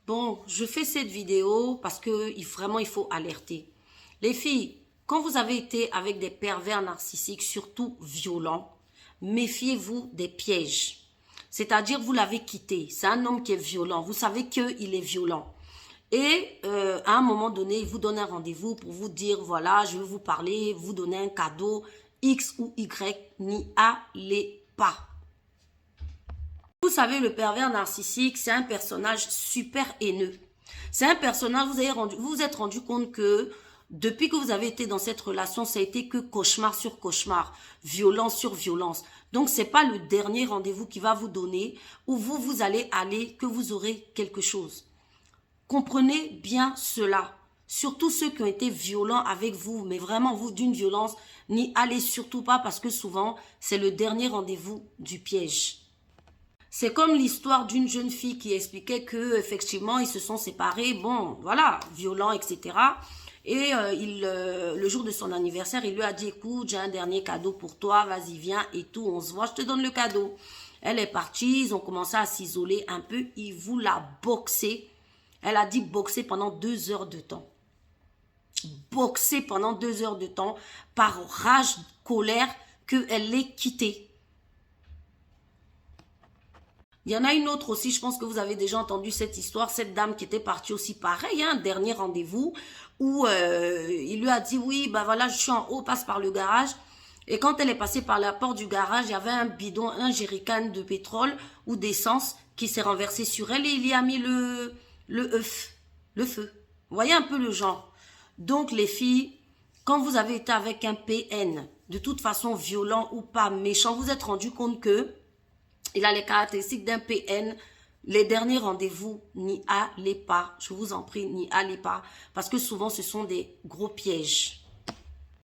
Bon, je fais cette vidéo parce que vraiment, il faut alerter. Les filles, quand vous avez été avec des pervers narcissiques, surtout violents, méfiez-vous des pièges. C'est-à-dire, vous l'avez quitté. C'est un homme qui est violent. Vous savez qu'il est violent. Et à un moment donné, il vous donne un rendez-vous pour vous dire, voilà, je vais vous parler, vous donner un cadeau, X ou Y, n'y allez pas. Vous savez, le pervers narcissique, c'est un personnage super haineux. C'est un personnage, vous vous êtes rendu compte que depuis que vous avez été dans cette relation, ça a été que cauchemar sur cauchemar, violence sur violence. Donc, c'est pas le dernier rendez-vous qui va vous donner où vous allez aller, que vous aurez quelque chose. Comprenez bien cela. Surtout ceux qui ont été violents avec vous, mais vraiment vous d'une violence, n'y allez surtout pas parce que souvent, c'est le dernier rendez-vous du piège. C'est comme l'histoire d'une jeune fille qui expliquait que effectivement ils se sont séparés, bon voilà, violents, etc. Et le jour de son anniversaire, il lui a dit, écoute, j'ai un dernier cadeau pour toi, vas-y viens et tout, on se voit, je te donne le cadeau. Elle est partie, ils ont commencé à s'isoler un peu, il vous l'a boxé. Elle a dit boxer pendant 2 heures de temps. Boxer pendant 2 heures de temps par rage, colère, qu'elle l'ait quitté. Il y en a une autre aussi, je pense que vous avez déjà entendu cette histoire, cette dame qui était partie aussi pareil, un dernier rendez-vous, où il lui a dit, oui, bah voilà, je suis en haut, passe par le garage. Et quand elle est passée par la porte du garage, il y avait un bidon, un jerrycan de pétrole ou d'essence qui s'est renversé sur elle et il y a mis le feu. Vous voyez un peu le genre. Donc les filles, quand vous avez été avec un PN, de toute façon violent ou pas méchant, vous êtes rendu compte que il a les caractéristiques d'un PN. Les derniers rendez-vous, n'y allez pas. Je vous en prie, n'y allez pas. Parce que souvent, ce sont des gros pièges.